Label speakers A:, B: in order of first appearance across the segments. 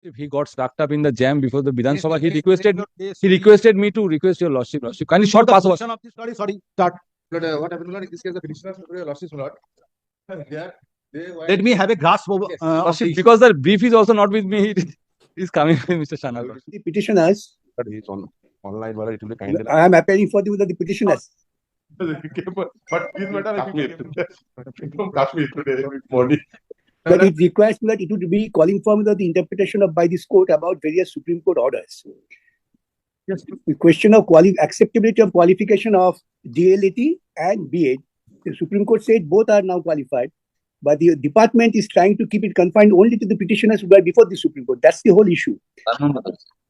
A: If he got stuck up in the jam before the Vidhan Sabha, he requested me to request your lordship. Kindly short pass over.
B: Of this, sorry, start.
C: But what happened, Lord, in this case, the petitioners, your lordship, Lord,
B: Let me have a grasp of
A: Lordship, because the brief is also not with me. He's coming with Mr. Shanal.
D: The petitioners,
C: But he's online, but it will be kind
D: I am appearing for the petitioners.
C: But this matter Kashmir. From Kashmir today morning.
D: But it requires that it would be calling for the interpretation of by this court about various Supreme Court orders.
B: Yes.
D: The question of acceptability of qualification of DLAT and BA. The Supreme Court said both are now qualified, but the department is trying to keep it confined only to the petitioners who were before the Supreme Court. That's the whole issue.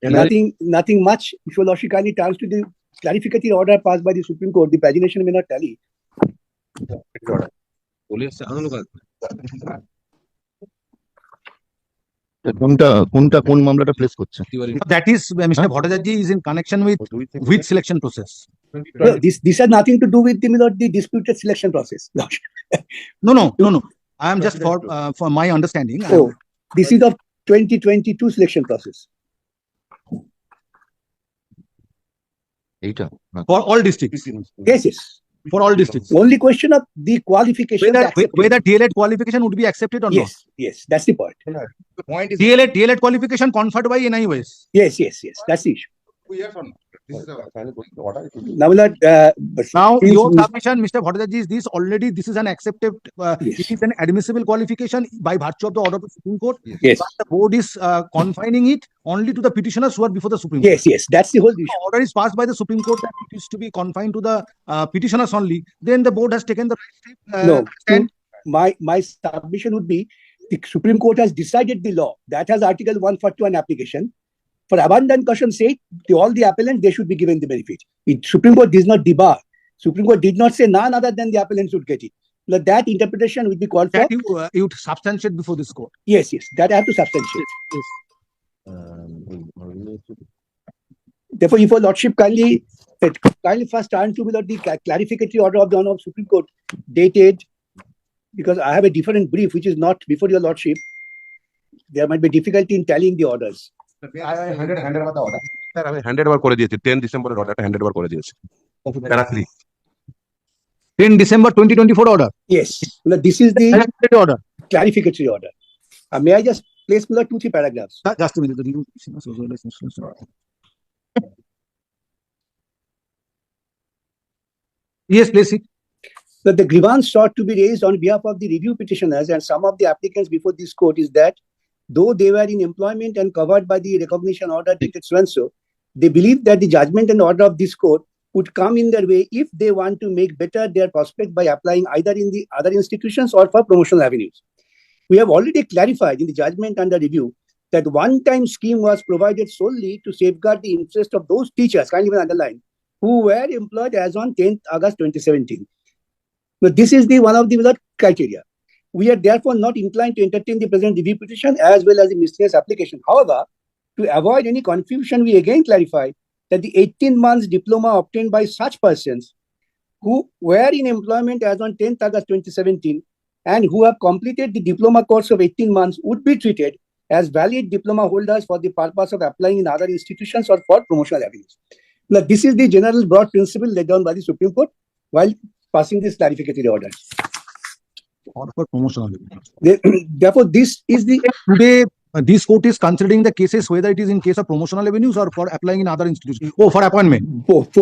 D: Nothing much. If your lordship kindly turns to the clarificatory order passed by the Supreme Court, the pagination may not tally.
E: কোন মামলাটা place করছে?
B: That is Mr. Bhattacharya is in connection with selection process.
D: No, this has nothing to do with the disputed selection process.
B: No. I am just for my understanding.
D: Oh, this is of 2022 selection process.
B: For all districts.
D: Yes.
B: For all districts.
D: Only question of the qualification.
B: Whether DLAT qualification would be accepted or not.
D: Yes, that's the point.
C: The point is
B: DLAT qualification conferred by NIOS.
D: Yes, that's the issue.
C: 2 years or not. This is the order.
D: Now,
B: Your submission, Mr. Bhattacharya, is this is an accepted,
D: Yes.
B: it is an admissible qualification by virtue of the order of the Supreme Court.
D: Yes,
B: But the board is confining it only to the petitioners who are before the Supreme Court.
D: yes, that's the whole
B: The
D: issue.
B: order is passed by the Supreme Court that it is to be confined to the petitioners only. Then the board has taken the
D: No,
B: stand.
D: my submission would be the Supreme Court has decided the law that has Article 141 application. For abundant caution's sake, all the appellants, they should be given the benefit. Supreme Court does not debar. Supreme Court did not say none other than the appellants should get it. That interpretation would be called for.
B: That you substantiate before this court.
D: Yes, that I have to substantiate.
B: Yes.
D: Therefore, if your lordship kindly first turn to the clarificatory order of the Honorable Supreme Court dated, because I have a different brief which is not before your lordship, there might be difficulty in tallying the orders.
C: I handed over করে দিয়েছি 10 ডিসেম্বরের অর্ডারটা hand over করে দিয়েছি প্যারা 3
B: 10 December 2024 order.
D: Yes, this is the
B: Order.
D: clarificatory order. May I just place 2-3 paragraphs?
B: Just a minute. Yes, please.
D: That the grievance sought to be raised on behalf of the review petitioners and some of the applicants before this court is that though they were in employment and covered by the recognition order dated so, they believe that the judgment and order of this court would come in their way if they want to make better their prospect by applying either in the other institutions or for promotional avenues. We have already clarified in the judgment under review that one-time scheme was provided solely to safeguard the interest of those teachers, can't even underline, who were employed as on 10th August 2017. But this is one of the criteria. We are therefore not inclined to entertain the present review petition as well as the miscellaneous application. However, to avoid any confusion, we again clarify that the 18 months diploma obtained by such persons who were in employment as on 10th August 2017 and who have completed the diploma course of 18 months would be treated as valid diploma holders for the purpose of applying in other institutions or for promotional avenues. Now, this is the general broad principle laid down by the Supreme Court while passing this clarificatory order.
B: Or for promotional.
D: Therefore, this is the
B: Today, this court is considering the cases whether it is in case of promotional avenues or for applying in other institutions. Oh, for appointment.
D: both.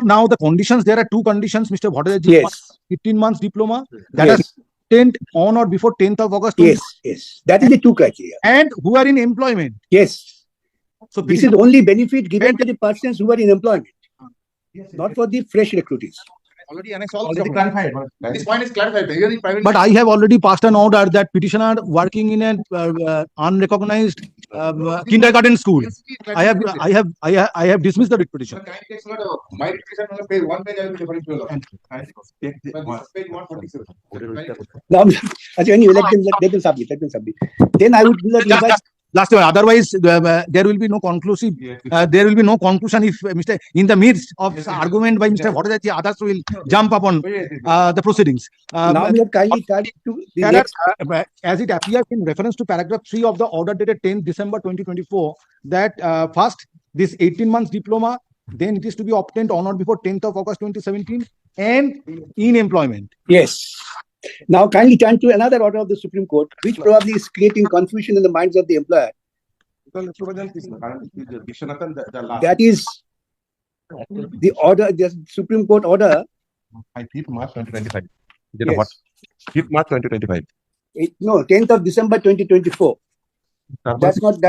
B: Now the conditions, there are two conditions, Mr. Bhattacharya.
D: Yes.
B: 15 months diploma that
D: Yes.
B: has obtained on or before 10th of August.
D: Yes. That is the two criteria.
B: And who are in employment.
D: Yes.
B: So
D: This is only benefit given to the persons who are in employment, not for the fresh recruitees.
C: Already clarified. This point is clarified. Here in private.
B: But I have already passed an order that petitioner working in an unrecognized kindergarten school. I have dismissed the writ petition.
C: My petition page 1 page I will be referring to. Page 147.
D: Now, anyway, let them submit. Then I would invite
B: last one. Otherwise, there will be no conclusive. There will be no conclusion if Mr. in the midst of argument by Mr. Bhattacharya, others will jump upon the proceedings.
D: Now we have kindly turned to the
B: Paragraph,
D: next.
B: as it appears in reference to paragraph 3 of the order dated 10th December 2024, that first, this 18 months diploma, then it is to be obtained on or before 10th of August 2017, and in employment.
D: Yes. Now kindly turn to another order of the Supreme Court, which probably is creating confusion in the minds of the employer. That is the order, the Supreme Court order.
C: 5th March 2025.
D: Yes.
C: What? 5th March 2025.
D: No, 10th of December 2024. That's not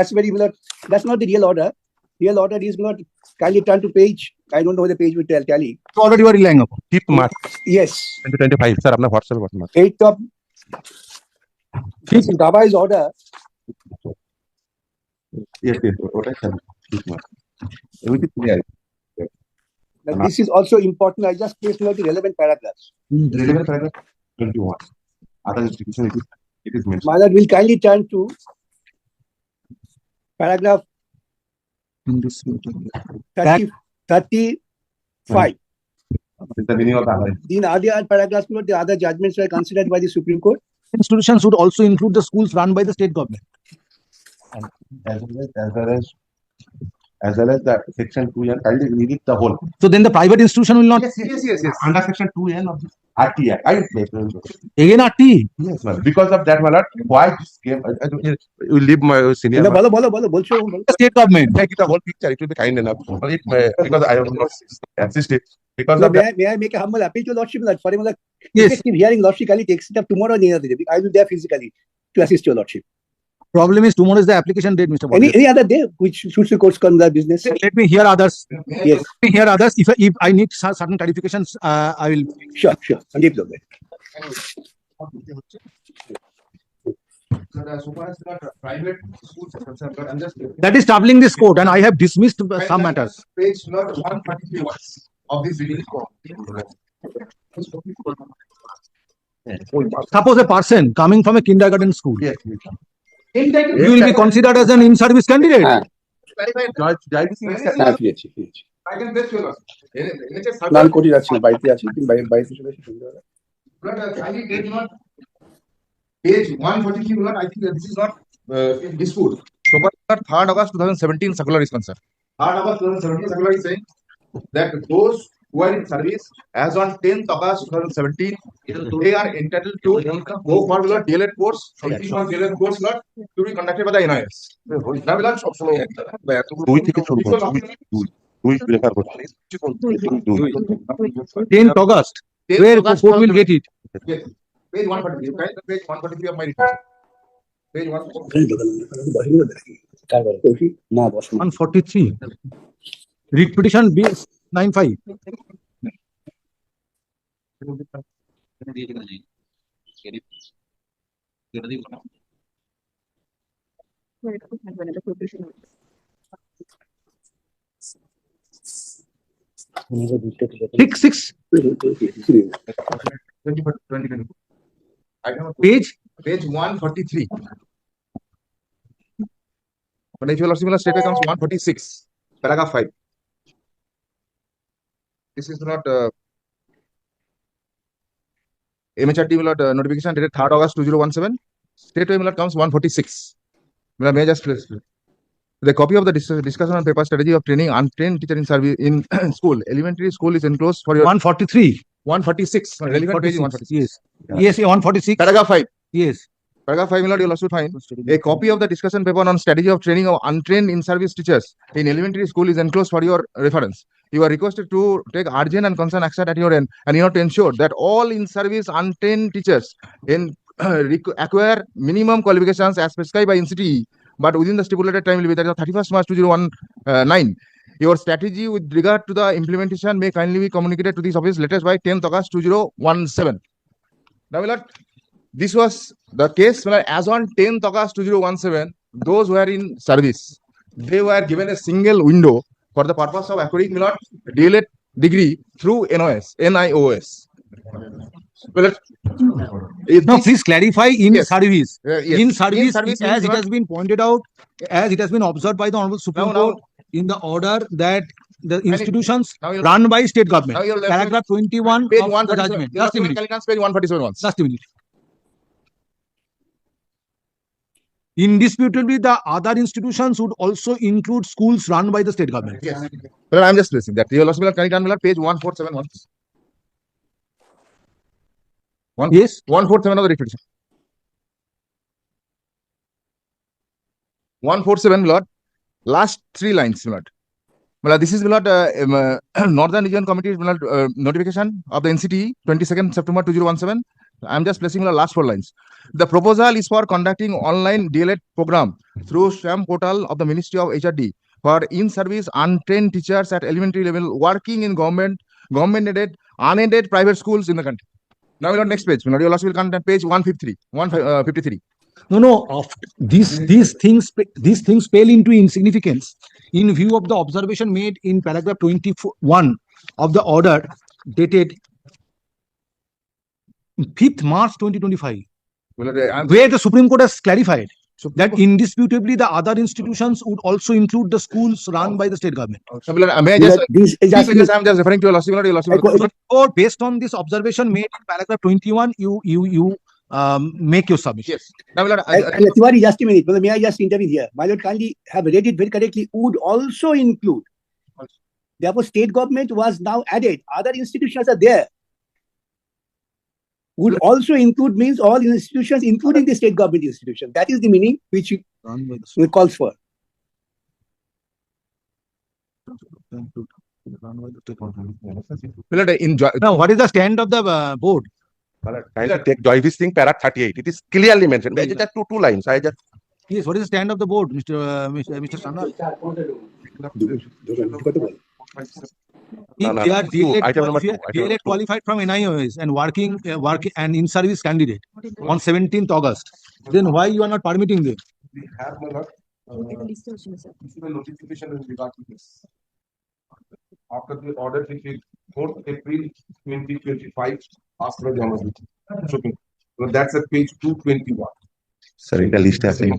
D: the real order. Real order is not. Kindly turn to page. I don't know the page will tally.
B: So already you are relying upon.
C: 5th March
D: Yes.
C: 2025. Sir, अपना WhatsApp button.
D: 8th of Gaba's order.
C: Yes. Okay, sir. 5th March. Everything clear.
D: Now, this is also important. I just placed note the relevant paragraphs.
C: Relevant paragraph 21. Other institution it is mentioned.
D: My lord, will kindly turn to paragraph 35.
C: The meaning of the other.
D: In other paragraphs, the other judgments were considered by the Supreme Court.
B: Institutions should also include the schools run by the state government.
C: As well as the section 2 and kindly read it the whole.
B: So then the private institution will not.
C: Yes. Under section 2N of the RT Act.
B: Again RT.
C: Yes, ma'am. Because of that, my lord, why this came? You leave my senior.
D: Bolo.
B: The state government.
C: Take the whole picture. It will be kind enough. Because I have not assisted. Because
D: So
C: of that.
D: may I make a humble appeal to Lordship that for a
B: Yes.
D: effective hearing, Lordship kindly takes it up tomorrow or the other day. I will be there physically to assist your Lordship.
B: Problem is tomorrow is the application date, Mr. Bhattacharya.
D: Any other day which suits the court's conduct business.
B: Let me hear others.
D: Yes,
B: Let me hear others. If I need certain clarifications, I will.
D: sure. Sandeep Logan.
C: Private schools are concerned, but I'm just
B: That is troubling this court, and I have dismissed some matters.
C: page number 143 of this reading.
B: Suppose a person coming from a kindergarten school,
C: Yes.
B: you will be considered as an in-service candidate.
C: I can bet you.
D: লাল কোটি যাচ্ছে না বাড়িতে আছে তুমি বাড়িতে চলে এসে শুনতে পারো
C: Page 143, not, I think that this is not this food.
F: So far, 3rd August 2017 circular is concerned.
C: 3rd August 2017 circular is saying that those who are in service
F: As on 10th August 2017, they are entitled to go for the DLED course, 18-month DLED course not to be conducted by the NIS. Now, we'll have optional.
C: 2 থেকে শুরু করো 2 prefer করছি
B: 10th August. Where court will get it?
F: Yes. Page 143, right? Page 143 of my report. Page 143.
D: না বস
B: 143. Writ petition BS 95. Six.
F: 2020.
B: Page.
F: Page 143. But if you are similar state comes 146, paragraph 5. This is not MHRD will not notification dated 3rd August 2017. State will not comes 146. May I just please. The copy of the discussion on paper strategy of training untrained teacher in service in school, elementary school is enclosed for your
B: 143.
F: 146. Relevant page 146.
B: Yes. 146.
F: Paragraph 5.
B: Yes.
F: Paragraph 5 will not, you'll also find a copy of the discussion paper on strategy of training of untrained in-service teachers in elementary school is enclosed for your reference. You are requested to take urgent and concerned action at your end, and you have to ensure that all in-service untrained teachers acquire minimum qualifications as prescribed by NCTE, but within the stipulated time will be that is 31st March 2019. Your strategy with regard to the implementation may kindly be communicated to this office latest by 10th August 2017. Now, this was the case when as on 10th August 2017, those who are in service, they were given a single window for the purpose of acquiring DLED degree through NIOS.
B: No, please clarify in
F: Yes.
B: service.
F: Yes.
B: In service,
F: service
B: as
F: means
B: it
F: what?
B: has been pointed out, as it has been observed by the Honorable Supreme
F: Now-
B: Court in the order that the institutions
F: Now you'll-
B: run by state government.
F: Now you're left with
B: Paragraph 21
F: Page
B: of the
F: 147.
B: judgment.
F: Your
B: Just a
F: Lordship,
B: minute.
F: can you glance page 147 once?
B: Just a minute. Indisputably, the other institutions would also include schools run by the state government.
F: Yes. Well, I'm just placing that. Your Lordship, can you turn page 147 once?
B: Yes.
F: 147 of the repetition. 147, Lord. Last 3 lines, Lord. Well, this is Lord, Northern Region Committee notification of the NCT 22nd September 2017. I'm just placing the last 4 lines. The proposal is for conducting online DLED program through SHAM portal of the Ministry of HRD for in-service untrained teachers at elementary level working in government-aided, unaided private schools in the country. Now, Lord, next page. Lord, your Lordship will come to page 153. 153.
B: No. These things pale into insignificance in view of the observation made in paragraph 21 of the order dated 5th March 2025,
F: Well,
B: where the Supreme Court has clarified
F: Supreme
B: that
F: Court-
B: indisputably the other institutions would also include the schools run by the state government.
F: May I just,
D: These
F: these
D: just
F: pages I'm just referring to your Lordship, Lord, your Lordship.
B: Or based on this observation made in paragraph 21, you make your submission.
F: Yes. Now, Lord,
D: Tiwari, just a minute. May I just intervene here? My lord, kindly have read it very correctly. Would also include. Therefore, state government was now added. Other institutions are there. Would also include means all institutions, including the state government institution. That is the meaning which it calls for.
F: Lord,
B: Now, what is the stand of the board?
C: Kindly take Joyvis Singh, para 38. It is clearly mentioned. I just two lines. I just
B: Yes, what is the stand of the board, Mr. Sharma?
C: No,
B: If they are
C: two. Item number 2. Item number
B: DLED
C: 2.
B: qualified from NIOS and working and in-service candidate on 17th August, then why you are not permitting them?
C: We have, my lord, this is a notification in regard to this. After the order dated 4th April 2025, asked by the Honorable Supreme Court. So that's at page 221. Sir, in the list has it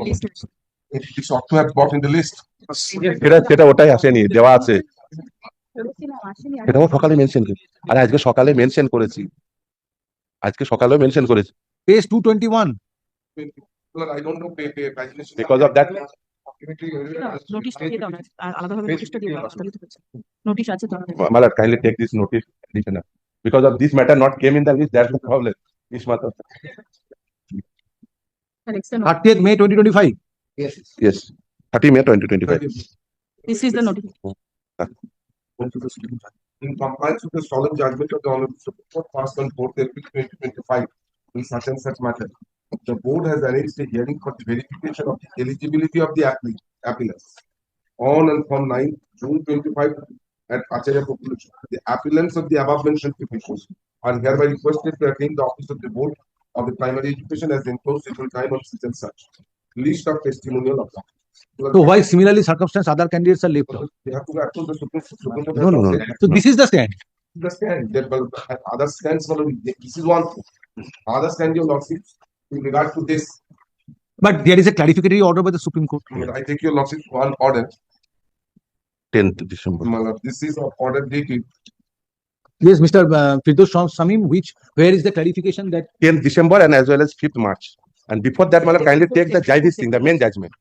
C: ought to have got in the list. সেটা ওটাই আসেনি দেওয়া আছে এটাও সকালে mention করেছি আরে আজকে সকালে মেনশন করেছি আজকে সকালেও মেনশন করেছি
B: Page 221.
C: I don't know because of that
G: নোটিশটা দিয়ে দাও না আলাদাভাবে নোটিশটা দিয়ে দাও তাহলে তো হচ্ছে নোটিশ আছে তো
C: Malad, kindly take this notice additional. Because of this matter not came in the list, that's the problem. This matter.
B: 30th May 2025.
C: Yes. 30 May 2025.
G: This is the notice
C: In compliance with the solemn judgment of the Honorable Supreme Court passed on 4th April 2025 in such and such matter, the board has arranged a hearing for the verification of the eligibility of the applicants on and from 9th June 25 at Acharya Population. The applicants of the above mentioned petitions are hereby requested to attend the office of the board of the primary education as enclosed schedule time of such and such. List of testimonial of that.
B: So why similarly circumstance other candidates are left out?
C: They have to go to the Supreme Court.
B: No. So this is the stand.
C: The stand. Other stands, this is one thing. Other stand your lordship in regard to this.
B: But there is a clarificatory order by the Supreme Court.
C: I take your lordship one order. 10th December. This is an order dated
B: Yes, Mr. Firdaus Samim, where is the clarification that
C: 10th December and as well as 5th March. And before that, Malad, kindly take the Jaivis thing, the main judgment.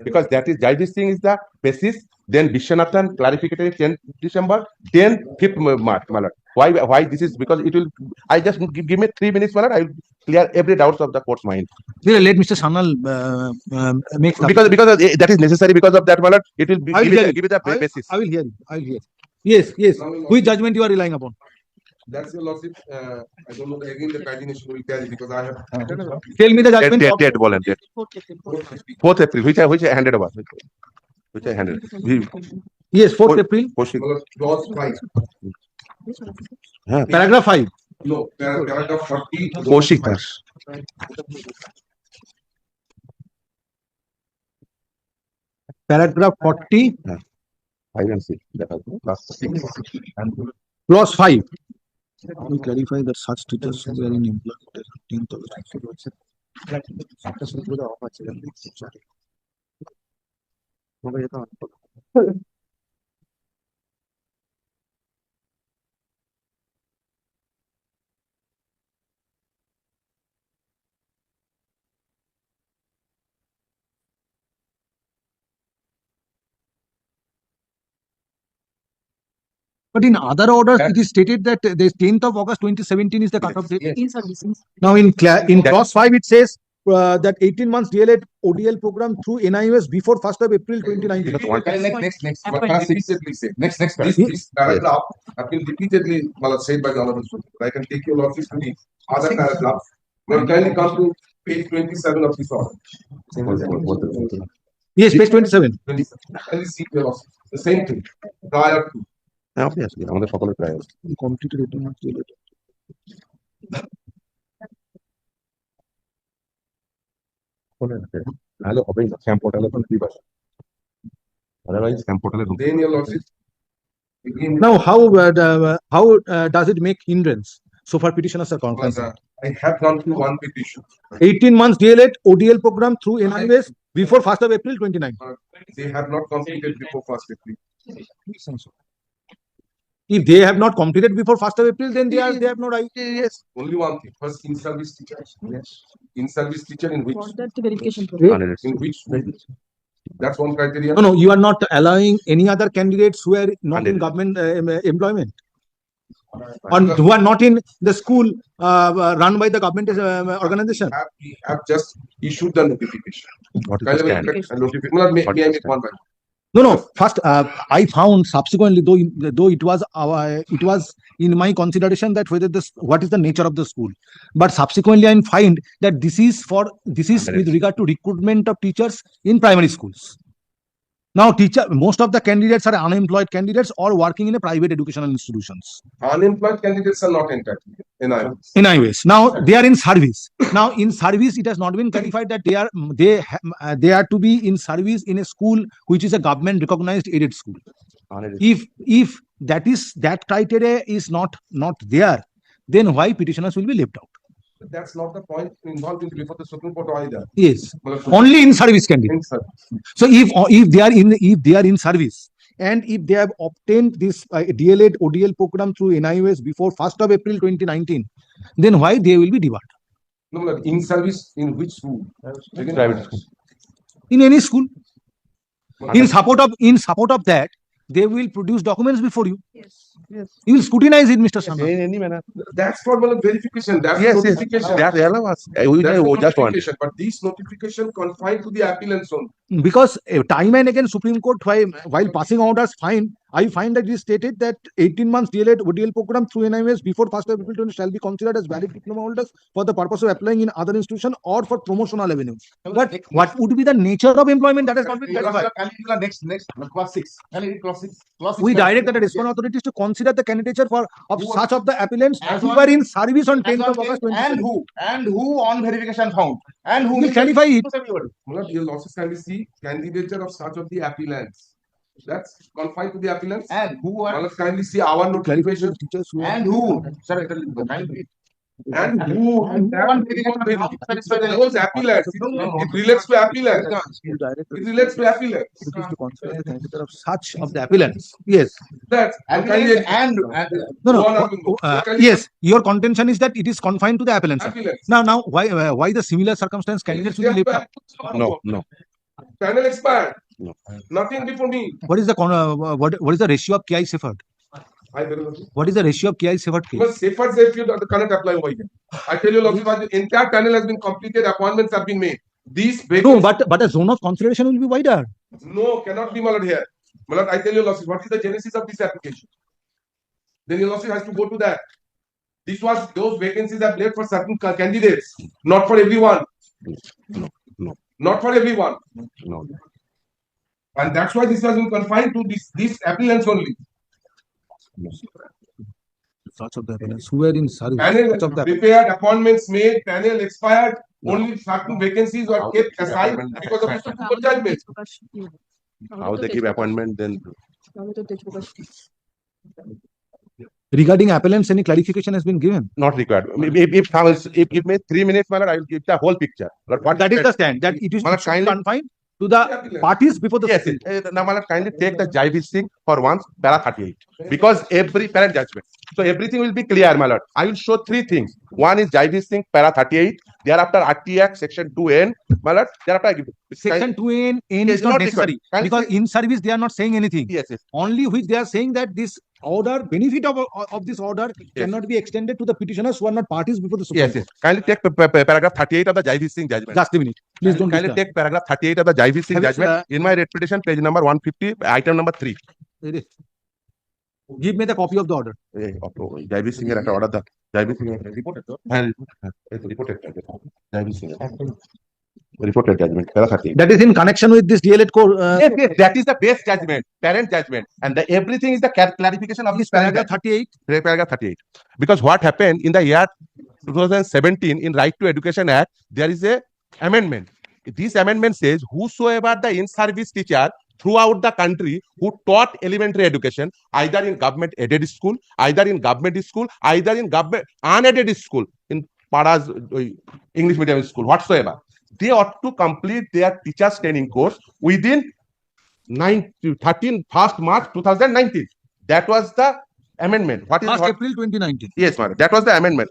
C: Because that is Jaivis thing is the basis, then Vishwanathan clarificatory 10th December, then 5th March, Malad. Why this is because it will I just give me 3 minutes, Malad, I will clear every doubts of the court's mind.
B: let Mr. Sanal make
C: Because that is necessary because of that, Malad, it will
B: I will hear you.
C: give it the basis.
B: I will hear you. I will hear you. Yes. Which judgment you are relying upon?
C: That's your lordship. I don't know again the coordination will carry because I have
B: Tell me the judgment.
C: date, volunteer. 4th April, which I handed over. Which I handed.
B: Yes, 4th April,
C: Clause 5.
B: paragraph 5.
C: No, paragraph 40.
A: Kaushik Das.
B: Paragraph 40,
C: 5 and 6. That was last 6. And
B: clause 5. We clarify that such teachers who are in employment as 10th of But in other orders, it is stated that the 10th of August 2017 is the cutoff date.
G: In service.
B: Now in clause 5, it says that 18 months DLED ODL program through NIOS before 1st of April 2019.
C: Next.
G: Appointment.
C: Repeatedly said. Next.
B: Yes.
C: This paragraph have been repeatedly said by the Honorable Supreme Court. I can take your lordship to the other paragraph. When kindly come to page 27 of this order.
B: Yes, page 27.
C: 27. Kindly see your lordship. The same thing. Prior to.
E: Obviously, আমাদের সকলের প্রায়
B: Completed 18 months DLED.
E: ভালো হবেই না camp পোর্টালে তো দিবা otherwise camp পোর্টালে
C: Then your lordship. Again,
B: Now, how does it make hindrance so far petitioners are concerned?
C: I have gone through one petition.
B: 18 months DLED ODL program through NIOS before 1st of April 2019.
C: They have not completed before 1st April.
B: If they have not completed before 1st of April, then they have no right.
C: Yes. Only one thing. First, in-service teacher. Yes. In-service teacher in which?
G: For that the verification.
C: In which school? That's one criteria.
B: No, you are not allowing any other candidates who are not in government employment or who are not in the school run by the government organization.
C: We have just issued the notification.
E: What is the
C: Kindly
E: standard?
C: look at the notification. May I make one by?
B: No. First, I found subsequently, though it was in my consideration that what is the nature of the school, but subsequently I find that this is with regard to recruitment of teachers in primary schools. Now, most of the candidates are unemployed candidates or working in a private educational institutions.
C: Unemployed candidates are not entitled.
B: In IOS. Now they are in service. Now in service, it has not been clarified that they are to be in service in a school which is a government recognized aided school. If that criteria is not there, then why petitioners will be left out?
C: That's not the point involved in before the Supreme Court either.
B: Yes, only in service candidates.
C: In service.
B: So if they are in service and if they have obtained this DLED ODL program through NIOS before 1st of April 2019, then why they will be debarred?
C: No, in service in which school?
E: Private school.
B: In any school. In support of that, they will produce documents before you.
G: Yes.
B: You will scrutinize it, Mr. Sharma.
E: In any manner.
C: That's for verification. That's
E: Yes,
C: notification.
E: that allow us. We
C: That's the
E: just want.
C: notification, but this notification confined to the appellants only.
B: Because time and again, Supreme Court, while passing orders, I find that it is stated that 18 months DLED ODL program through NIOS before 1st of April 20 shall be considered as valid diploma holders for the purpose of applying in other institution or for promotional avenues. But what would be the nature of employment that has not been clarified?
C: Next, class 6.
B: We direct that the respondent authorities to consider the candidature of such of the appellants who were in service on 10th of August 2017.
F: And who on verification found? And who
B: We will clarify it.
C: You'll also kindly see candidature of such of the appellants. That's confined to the appellants.
F: And who are
C: Well, kindly see our notification.
B: Teachers who
F: and who? Sorry,
C: And who those appellants. It relates to appellants. It relates to appellants.
B: to consider the candidature of such of the appellants. Yes.
C: That's
F: and
B: No.
C: Go on, Arvind.
B: Yes. Your contention is that it is confined to the appellants.
C: Appellants.
B: Now, why the similar circumstance candidates will be left out?
E: No.
C: Panel expired.
E: No.
C: Nothing before me.
B: What is the ratio of KI Sefard?
C: I don't know.
B: What is the ratio of KI Sefard case?
C: Because safer if you cannot apply over here. I tell you, the entire panel has been completed, appointments have been made. These
B: No, but a zone of consideration will be wider.
C: No, cannot be Malad here. Malad, I tell you, Lordship, what is the genesis of this application? Then your Lordship has to go to that. Those vacancies are left for certain candidates, not for everyone.
E: No.
C: Not for everyone.
E: No.
C: And that's why this has been confined to these appellants only.
B: Such of the appellants who were in service.
C: Panel
B: Such of the
C: prepared, appointments made, panel expired, only certain vacancies were kept aside because of the Supreme Court judgment.
E: How they give appointment then?
B: Regarding appellants, any clarification has been given?
E: Not required. If may 3 minutes, my lord, I will give the whole picture. But what
B: That is the stand, that it is
E: Well, kindly-
B: confined to the parties before the
E: Yes,
B: Supreme Court.
E: now my lord, kindly take the JIV thing for once, para 38. Because every parent judgment. So everything will be clear, my lord. I will show 3 things. One is JIV thing, para 38. Thereafter, RT Act, section 2N, my lord. Thereafter, I give
B: Section 2N
E: Yes,
B: is not
E: not
B: necessary,
E: required. Can
B: because
E: say-
B: in service they are not saying anything.
E: Yes, yes.
B: Only which they are saying that this order, benefit of this order cannot be extended to the petitioners who are not parties before the Supreme
E: Yes, yes. Kindly take paragraph 38 of the JIV Singh
B: Court.
E: judgment.
B: Just a minute. Please don't
E: Kindly
B: disturb.
E: take paragraph 38 of the JIV Singh
B: Have it,
E: judgment in my petition, page number 150, item number 3.
B: Give me the copy of the order.
E: JIV Singh একটা order the JIV Singh reported JIV Singh reported judgment para 38.
B: That is in connection with this DLED core.
E: Yes, yes, that is the base judgment, parent judgment, and everything is the clarification of this
B: Paragraph
E: paragraph.
B: 38.
E: Paragraph 38. Because what happened in the year 2017 in Right to Education Act, there is a amendment. This amendment says, whosoever the in-service teacher throughout the country who taught elementary education, either in government aided school, either in government school, either in government unaided school, in Paras English medium school, whatsoever, they ought to complete their teachers training course within 1st March 2019. That was the amendment. What is
B: 1st
E: what?
B: April 2019.
E: Yes, madam. That was the amendment.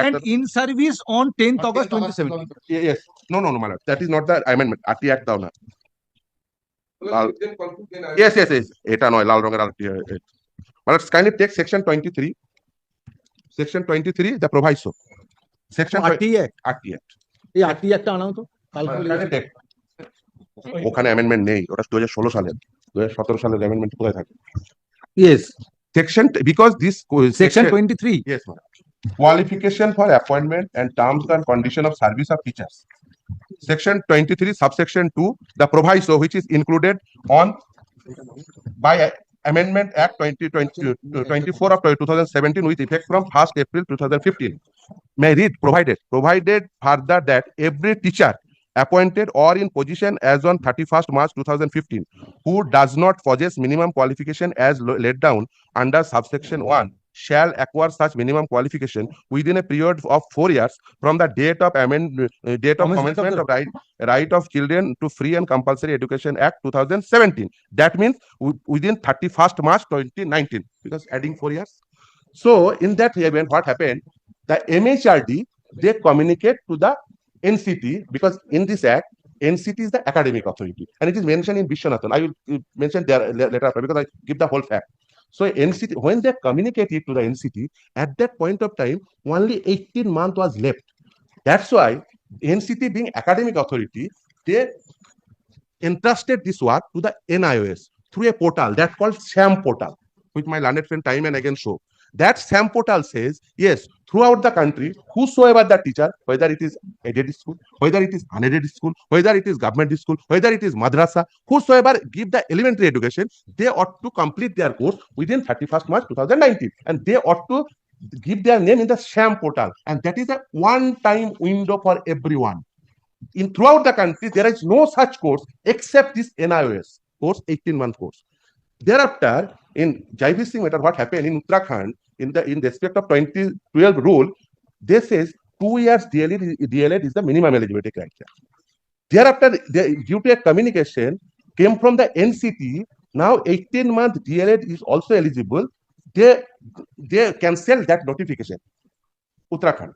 B: And in service on 10th August 2017.
E: Yes. No, madam. That is not the amendment. RT Act down. Yes. Eta noy lal ronger RT Act. Madam, kindly take section 23. Section 23, the proviso. Section
B: RT Act.
E: RT Act.
B: এই RT একটা আনাও তো কালকে
E: ওখানে amendment নেই, ওটা 2016 সালের 2017 সালের amendment কোথায় থাকে?
B: Yes.
E: Section, because this
B: Section 23.
E: Yes, madam. Qualification for appointment and terms and condition of service of teachers. Section 23, subsection 2, the proviso which is included on by Amendment Act 24 of 2017 with effect from 1st April 2015. May read provided further that every teacher appointed or in position as on 31st March 2015 who does not possess minimum qualification as laid down under subsection 1 shall acquire such minimum qualification within a period of 4 years from the date of commencement of right of children to free and compulsory education Act 2017. That means within 31st March 2019, because adding 4 years. So in that event, what happened? The MHRD, they communicate to the NCT, because in this act, NCT is the academic authority, and it is mentioned in Vishwanathan. I will mention there later after, because I give the whole fact. So NCT, when they communicated to the NCT, at that point of time, only 18 months was left. That's why NCT, being academic authority, they entrusted this work to the NIOS through a portal that called SAM portal, which my learned friend time and again show. That SAM portal says, yes, throughout the country, whosoever the teacher, whether it is aided school, whether it is unaided school, whether it is government school, whether it is madrasa, whosoever give the elementary education, they ought to complete their course within 31st March 2019. And they ought to give their name in the SAM portal. And that is a one-time window for everyone. Throughout the country, there is no such course except this NIOS course, 18-month course. Thereafter, in JIV Singh matter, what happened in Uttarakhand, in respect of 2012 rule, they says 2 years DLED is the minimum eligibility criteria. Thereafter, due to a communication came from the NCT, now 18-month DLED is also eligible. They cancel that notification. Uttarakhand.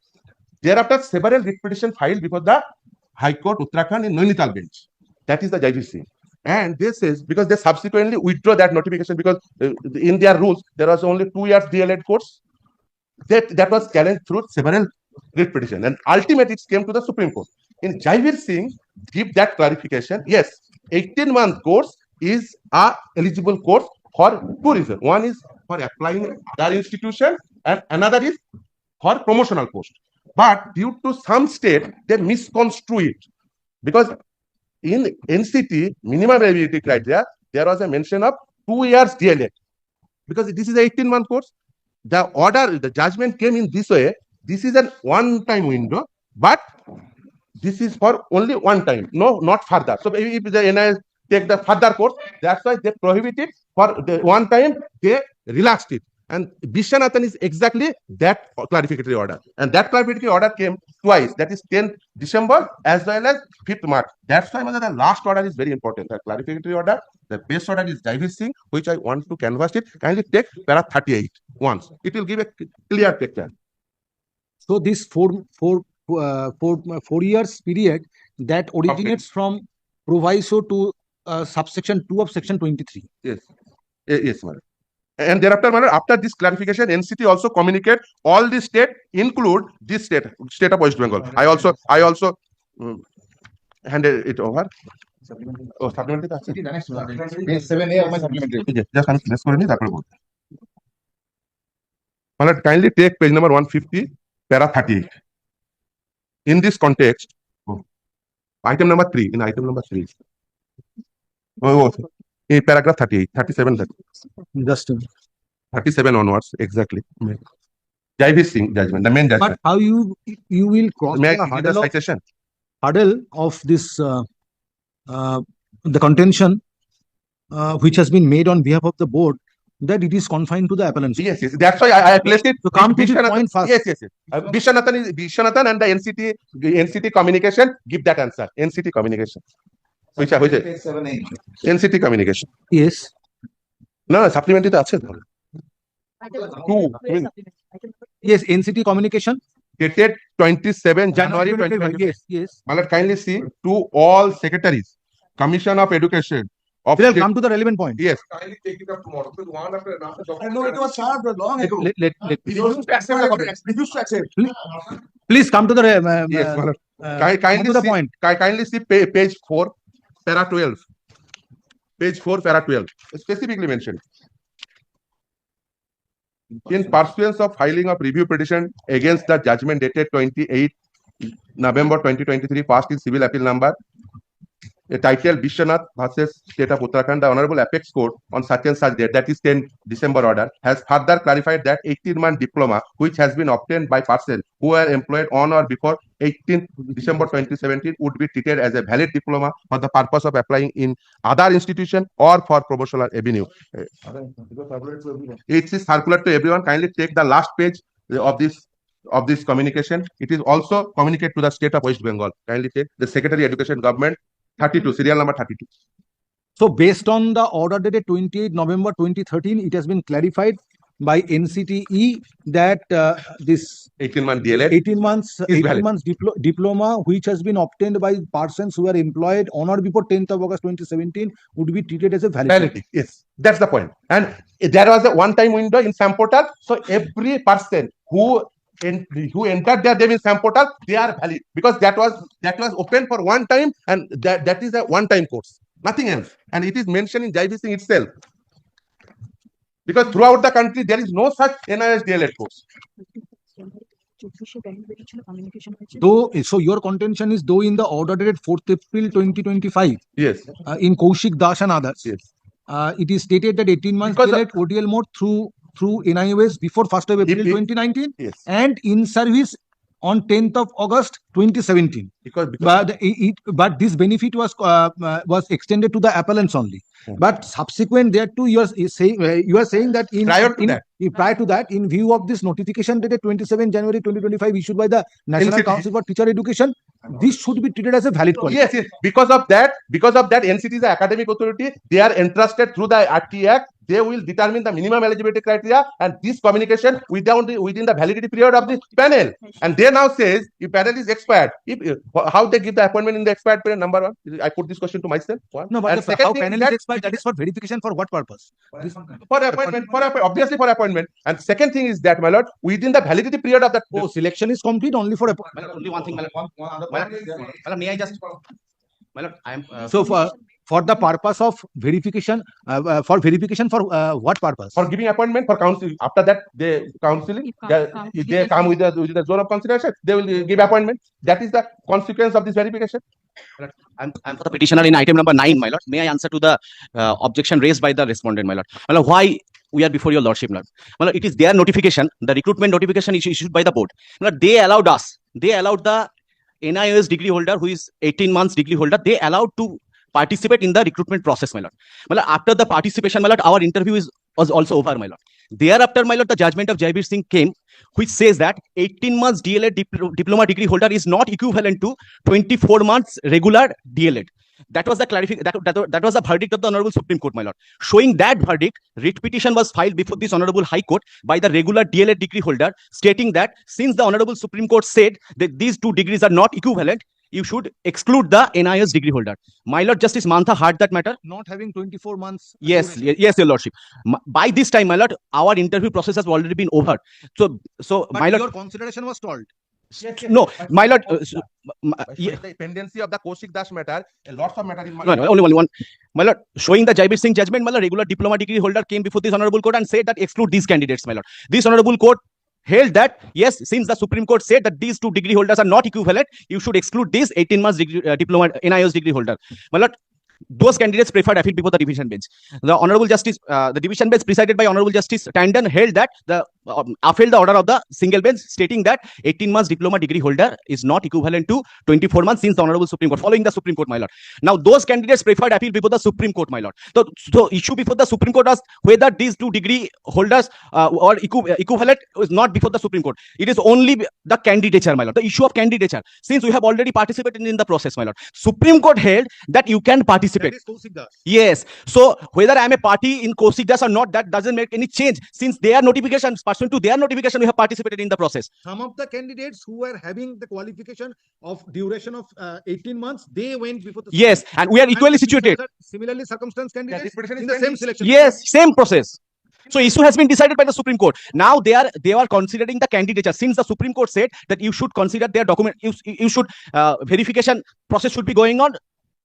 E: Thereafter, several writ petition filed before the High Court Uttarakhand in Nainital bench. That is the JIV Singh. And this is because they subsequently withdraw that notification, because in their rules there was only 2 years DLED course. That was challenged through several writ petition, and ultimately it came to the Supreme Court. In Jaivir Singh, give that clarification. Yes, 18-month course is a eligible course for 2 reasons. One is for applying other institution, and another is for promotional post. But due to some state, they misconstrue it, because in NCT minimum eligibility criteria, there was a mention of 2 years DLED, because this is an 18-month course. The order, the judgment came in this way. This is an one-time window, but this is for only one time, no, not further. So if the NIS take the further course, that's why they prohibited for the one time, they relaxed it. And Vishwanathan is exactly that clarificatory order. And that clarificatory order came twice. That is 10th December as well as 5th March. That's why the last order is very important. The clarificatory order, the base order is Jaiveer Singh, which I want to canvass it. Kindly take para 38 once. It will give a clear picture.
B: So this 4 years period that originates from proviso to subsection 2 of section 23.
E: Yes. Yes, madam. And thereafter, madam, after this clarification, NCT also communicate all the state, include this state of West Bengal. I also handed it over. Oh, supplementary to আছে?
F: Page 7A of my supplementary.
E: Just আমি finish করে নিই, তারপরে বলবো। Madam, kindly take page number 150, para 38. In this context, item number 3, in item number 3. In paragraph 38, 37,
B: Just a minute.
E: 37 onwards, exactly. Jaiveer Singh judgment, the main
B: But
E: judgment.
B: how you will cross
E: May I
B: the
E: give the citation?
B: hurdle of this the contention which has been made on behalf of the board that it is confined to the appellant.
E: Yes, yes. That's why I placed it.
B: To come to the
E: Vishwanathan-
B: point first.
E: Yes, yes, yes. Vishwanathan and the NCT communication give that answer. NCT communication. Which
F: Page 7A.
E: NCT communication.
B: Yes.
E: No, supplementary to আছে ধরো।
B: Yes, NCT communication.
E: Dated 27 January 2025.
B: Yes, yes.
E: Malat, kindly see to all secretaries, Commission of Education of
B: We'll
E: state-
B: come to the relevant point.
E: Yes.
C: Kindly take it up tomorrow. Because one after another document.
F: No, it was served long ago.
B: Let-
C: Refused to accept the copy. Refused to accept.
B: please come to the
E: Yes, Malat.
B: come
E: Kindly
B: to the
E: see,
B: point.
E: kindly see page 4, para 12. Page 4, para 12. Specifically mentioned. In pursuance of filing of review petition against the judgment dated 28 November 2023, passed in civil appeal number, titled Vishwanath versus State of Uttarakhand, the Honorable Apex Court on such and such date, that is 10 December order, has further clarified that 18-month diploma which has been obtained by person who were employed on or before 18th December 2017 would be treated as a valid diploma for the purpose of applying in other institution or for promotional avenue. It is circular to everyone. Kindly take the last page of this communication. It is also communicated to the state of West Bengal. Kindly take the Secretary Education Government 32, serial number 32.
B: So based on the order dated 28 November 2013, it has been clarified by NCTE that this
E: 18-month DLA.
B: 18 months
E: valid.
B: diploma which has been obtained by persons who are employed on or before 10th of August 2017 would be treated as a valid.
E: Validity. Yes, that's the point. And there was a one-time window in SAM portal. So every person who entered their name in SAM portal, they are valid because that was open for one time, and that is a one-time course, nothing else. And it is mentioned in Jaiveer Singh itself. Because throughout the country, there is no such NIS DLED course.
B: Though, so your contention is though in the order dated 4th April 2025
E: Yes,
B: in Kaushik Das and others,
E: yes.
B: it is stated that 18 months
E: Because
B: period ODL mode through NIOS before 1st of April
E: If-
B: 2019
E: Yes.
B: and in service on 10th of August 2017.
E: Because
B: But this benefit was extended to the appellants only.
E: Hmm.
B: But subsequent thereto, you are saying that prior to that, in view of this notification dated 27 January 2025 issued by the National
E: NCT.
B: Council for Teacher Education, this should be treated as a valid qualification.
E: yes, yes. Because of that, NCT is an academic authority. They are entrusted through the RT Act. They will determine the minimum eligibility criteria and this communication within the validity period of the panel. And they now says if panel is expired, how they give the appointment in the expired period? Number one, I put this question to myself. One.
B: No,
E: And
B: but
E: second
B: how
E: thing
B: panel
E: that-
B: is expired, that is for verification for what purpose?
E: for appointment, obviously for appointment. And second thing is that, my lord, within the validity period of that.
B: Oh, selection is complete only for appointment.
H: Only one thing, Madam, may I just, Madam, I am.
B: So for the purpose of verification, for what purpose?
E: For giving appointment for council. After that, they counseling. They come with the zone of consideration. They will give appointment. That is the consequence of this verification.
H: I'm for the petitioner in item number 9, my lord. May I answer to the objection raised by the respondent, my lord? My lord, why we are before your lordship, my lord? My lord, it is their notification, the recruitment notification is issued by the board. My lord, they allowed the NIOS degree holder who is 18 months degree holder, they allowed to participate in the recruitment process, my lord. My lord, after the participation, my lord, our interview was also over, my lord. Thereafter, my lord, the judgment of Jaibir Singh came, which says that 18 months DLED diploma degree holder is not equivalent to 24 months regular DLED. That was the that was the verdict of the Honorable Supreme Court, my lord. Showing that verdict, writ petition was filed before this Honorable High Court by the regular DLED degree holder, stating that since the Honorable Supreme Court said that these two degrees are not equivalent, you should exclude the NIS degree holder. My lord, Justice Mantha heard that matter.
B: Not having 24 months.
H: Yes,
B: duration.
H: yes, your lordship. By this time, my lord, our interview process has already been over. So,
B: But
H: my lord,
B: your consideration was stalled.
H: no, my lord,
E: Yeah. The pendency of the Kaushik Das matter, lots of matter in my.
H: no, only one. My lord, showing the Jaibir Singh judgment, my lord, regular diploma degree holder came before this honorable court and said that exclude these candidates, my lord. This honorable court held that yes, since the Supreme Court said that these two degree holders are not equivalent, you should exclude these 18 months degree, diploma NIS degree holder. My lord, those candidates preferred appeal before the division bench. The honorable justice, the division bench presided by honorable justice Tandon held that the upheld the order of the single bench, stating that 18 months diploma degree holder is not equivalent to 24 months since the honorable Supreme Court, following the Supreme Court, my lord. Now those candidates preferred appeal before the Supreme Court, my lord. So issue before the Supreme Court was whether these two degree holders are equivalent is not before the Supreme Court. It is only the candidature, my lord. The issue of candidature, since we have already participated in the process, my lord. Supreme Court held that you can participate.
B: That is Kaushik Das.
H: Yes. So whether I am a party in Kaushik Das or not, that doesn't make any change. Since their notification, pursuant to their notification, we have participated in the process.
B: Some of the candidates who were having the qualification of duration of 18 months, they went before the.
H: Yes, and we are equally situated.
B: Similarly, circumstance candidates
F: this petition is
B: in the same
F: pending.
B: selection.
H: Yes, same process. So issue has been decided by the Supreme Court. Now they are considering the candidature. Since the Supreme Court said that you should consider their document, you should verification process should be going on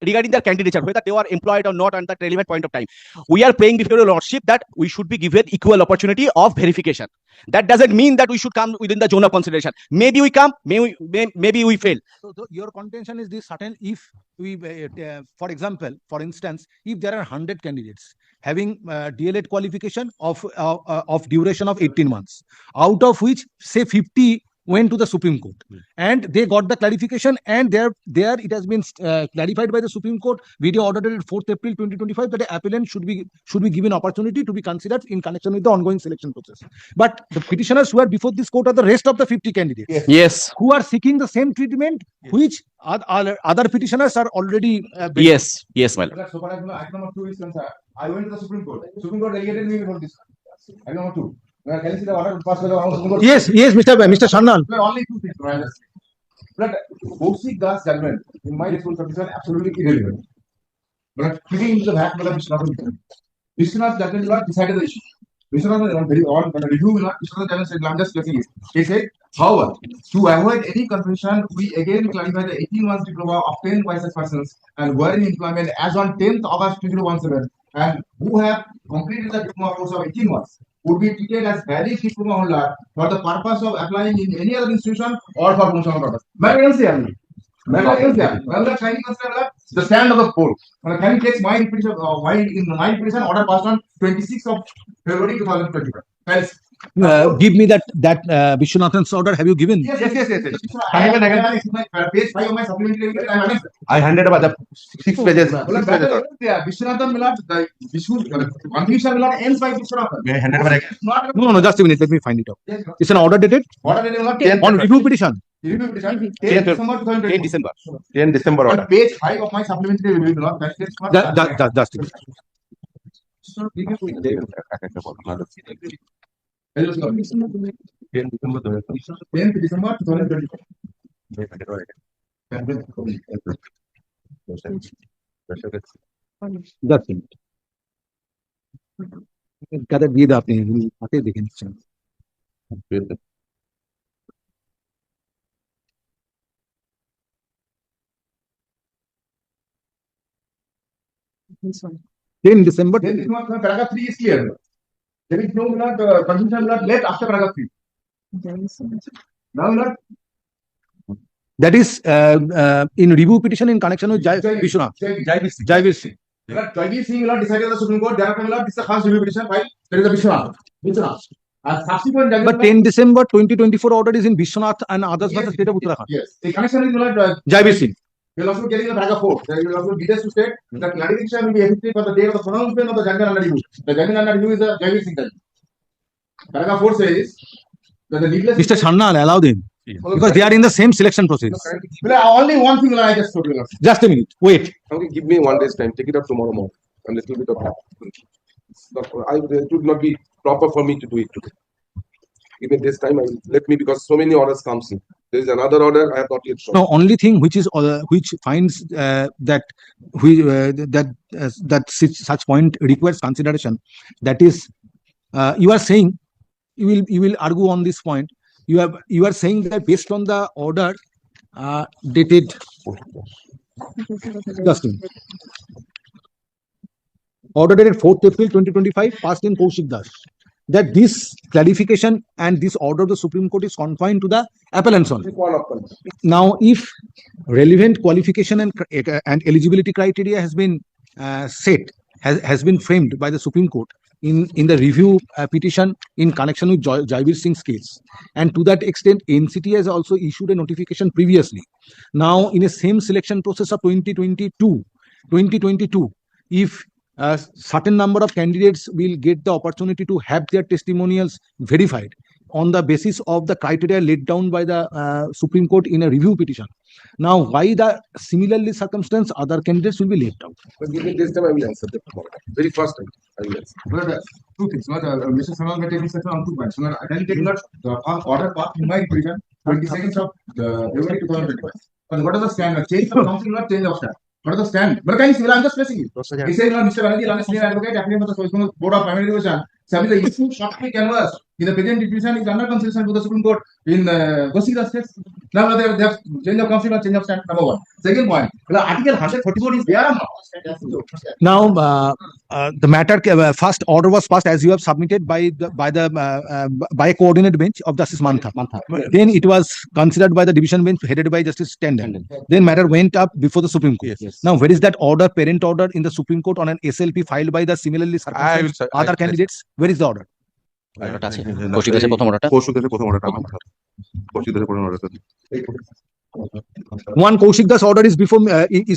H: regarding their candidature, whether they were employed or not at that relevant point of time. We are praying before your lordship that we should be given equal opportunity of verification. That doesn't mean that we should come within the zone of consideration. Maybe we come, maybe we fail.
B: So your contention is this certain if we, for example, for instance, if there are 100 candidates having DLED qualification of duration of 18 months, out of which say 50 went to the Supreme Court and they got the clarification, and there it has been clarified by the Supreme Court, video order dated 4th April 2025, that the appellant should be given opportunity to be considered in connection with the ongoing selection process. But the petitioners who are before this court are the rest of the 50 candidates
H: Yes.
B: who are seeking the same treatment, which other petitioners are already.
H: Yes, my lord.
F: So far as item number 2 is concerned, I went to the Supreme Court. Supreme Court delegated me before this. Item number 2. Can you see the order passed by the Supreme Court?
B: Yes, Mr. Sharnan.
F: There are only two things. But Kaushik Das judgment, in my responsibility, is absolutely irrelevant. But fitting into the fact that Vishwanath judgment will not decide the issue. Vishwanath on review will not. Vishwanath judgment said, I'm just guessing it. He said, however, to avoid any confusion, we again clarify the 18 months diploma obtained by such persons and were in employment as on 10th August 2017 and who have completed the diploma course of 18 months would be treated as valid diploma holder for the purpose of applying in any other institution or for promotional purpose. The stand of the court. Can you take my petition? My petition order passed on 26th of February 2025. Thanks.
B: Give me that Vishwanathan's order. Have you given?
F: Yes. Page 5 of my supplementary. I handed over the 6 pages. Vishwanathan Milad, the confusion will not end by Vishwanathan.
E: May I hand it over again?
B: No, just a minute. Let me find it out. It's an order dated
F: Order dated
B: on review petition.
F: Review petition
H: 10
F: December 2024.
H: December.
E: 10 December order.
F: Page 5 of my supplementary review.
B: Just a minute.
F: 10th December 2024.
B: Just a minute. কাদের দিয়ে দাও আপনি হাতে দেখে নিচ্ছেন।
G: This one.
B: 10 December.
F: Then paragraph 3 is clear. There is no confusion left after paragraph 3.
G: There is some-
F: Now not
B: That is in review petition in connection with Vishwanath. Jaivir Singh.
F: Jaivir Singh will not decide on the Supreme Court. Therefore, will not. This is the first review petition file. There is a Vishwanath. And subsequent judgment.
B: But 10 December 2024 order is in Vishwanath and others versus State of Uttarakhand.
F: Yes. The connection is not.
B: Jaivir Singh.
F: We will also get in the paragraph 4. There will also details to state that clarification will be effective for the date of the pronouncement of the judgment under review. The judgment under review is the Jaivir Singh judgment. Paragraph 4 says that the needless.
B: Mr. Sharnal, allow them because they are in the same selection process.
F: Only one thing I just told you.
B: Just a minute, wait.
C: Okay, give me 1 day's time. Take it up tomorrow morning. A little bit of that. It would not be proper for me to do it today. Give me this time. Let me, because so many orders comes in. There is another order I have not yet shown.
B: No, only thing which is which finds that such point requires consideration. That is, you are saying you will argue on this point. You are saying that based on the order dated. Just a minute. Order dated 4th April 2025, passed in Kaushik Das. That this clarification and this order of the Supreme Court is confined to the appellants only. Now, if relevant qualification and eligibility criteria has been set, has been framed by the Supreme Court in the review petition in connection with Jaivir Singh's case, and to that extent, NCT has also issued a notification previously. Now, in a same selection process of 2022, if a certain number of candidates will get the opportunity to have their testimonials verified on the basis of the criteria laid down by the Supreme Court in a review petition. Now, why the similarly circumstance other candidates will be left out?
C: But give me this time, I will answer that tomorrow. Very first time, I will answer.
F: But two things. Mr. Sanal may take this on 2 points. I can take the order path in my petition 22nd of February 2025. But what is the stand? Change of council, not change of stand. What is the stand? But can you see? I'm just pressing it. He says, Mr. Banerjee, honest advocate, applicant for the Board of Primary Division, submit the issue shortly canvas in the present petition is under consideration with the Supreme Court in Kaushik Das case. Now they have change of council or change of stand. Number one. Second point, Article 144 is there or not?
B: Now, the matter first order was passed as you have submitted by a coordinate bench of Justice Mantha. Then it was considered by the division bench headed by Justice Tandon. Then matter went up before the Supreme Court.
E: Yes.
B: Now, where is that order, parent order in the Supreme Court on an SLP filed by the similarly circumstanced other candidates? Where is the order?
H: Kaushik দাসের প্রথম অর্ডারটা
B: One Kaushik Das order is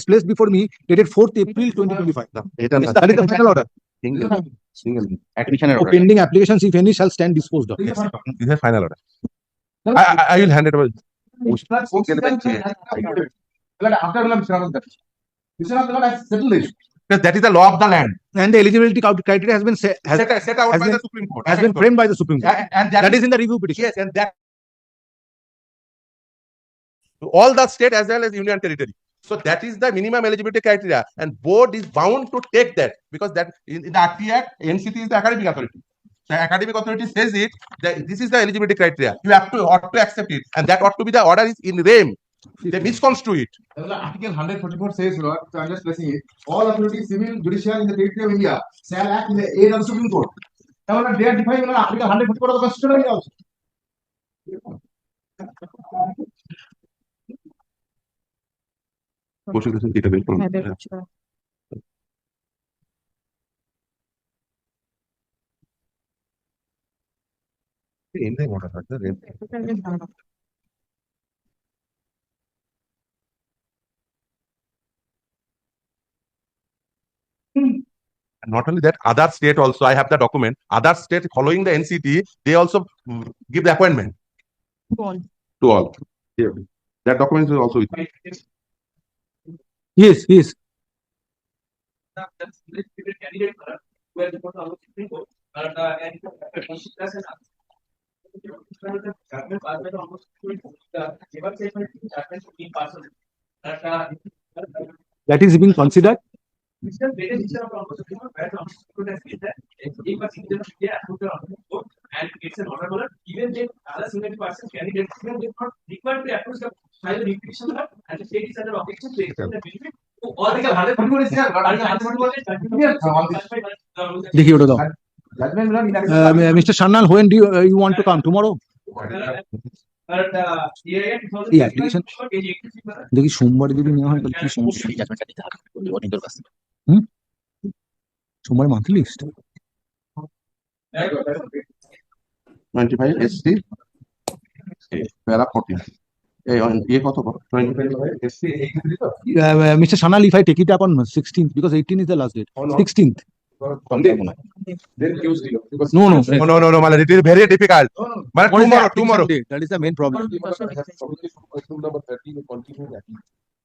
B: placed before me dated 4th April 2025. That is the final order.
H: অ্যাডমিশনের
B: For
H: order
B: pending applications, if any, shall stand disposed of.
E: This is a final order. I will hand it over.
F: After Mr. has settled this.
E: Because that is the law of the land.
B: And the eligibility criteria has been
E: Set out
B: has
E: by
B: been-
E: the Supreme Court.
B: has been framed by the Supreme Court.
E: And
B: That is in the review petition.
E: yes, and that to all the state as well as union territory. So that is the minimum eligibility criteria, and board is bound to take that because that in the RT Act, NCT is the academic authority. The academic authority says it that this is the eligibility criteria. You ought to accept it, and that ought to be the order is in rem. They misconstrue it.
F: Article 144 says, Lord, so I'm just pressing it. All authorities, civil, judicial in the territory of India shall act in the aid of the Supreme Court. Now, they are defining Article 144 of the Constitution of India also.
G: হ্যাঁ, বের করছি দাঁড়াও। দাঁড়াও।
E: And not only that, other state also, I have the document, other state following the NCT, they also give the appointment
G: ball.
E: to all. Here. That document is also with me.
B: Yes, yes. That is being considered.
I: And it's an order even if other similar person candidates even they not required to approach the file repetition and the state is under objection to extend the benefit to all the 144 is there but Article 144 is continued.
B: देखिए उठो दो।
F: Judgment will not be
B: Mr. Sharnal, when do you want to come? Tomorrow? এই application দেখি সোমবারে যদি নেওয়া হয় তাহলে কি সমস্যা?
H: জাজমেন্টটা দিতে হবে অনেকের কাছে
B: সোমবার মান্থলি লিস্ট
E: 25 SC, para 14. কত 25 SC,
B: Mr. Sharnal, if I take it up on 16th because 18 is the last date. 16th.
C: Then Tuesday, because.
A: No, no.
E: No, my lord, it is very difficult. My lord,
A: What is the
E: tomorrow,
A: application
E: tomorrow.
A: date? That is the main problem.
C: Item number 13 will continue that.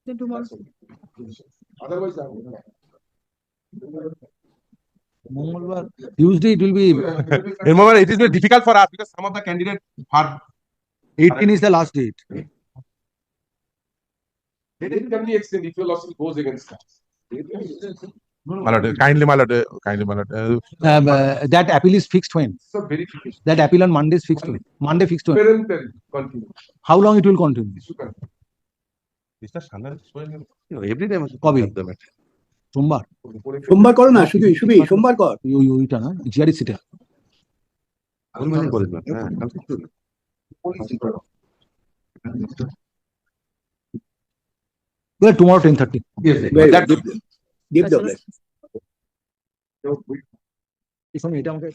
G: Then tomorrow.
C: Otherwise,
A: Mongolbar, Tuesday it will be,
E: Remember, it is very difficult for us because some of the candidates are
A: 18 is the last date.
C: it can be extended if your lawsuit goes against us.
E: my lord, kindly, my lord.
B: That appeal is fixed when?
C: So verification.
B: That appeal on Monday is fixed when? Monday fixed when?
C: Parental continue.
B: How long it will continue?
E: Mr. Sandal is showing
H: Every day.
B: কবে? সোমবার?
D: সোমবার করো না, শুধু সোমবার কর।
B: ওইটা না, জিআরই সিটা। Tomorrow 10:30.
C: Yes.
D: Give the blessing.
B: এটা আমাকে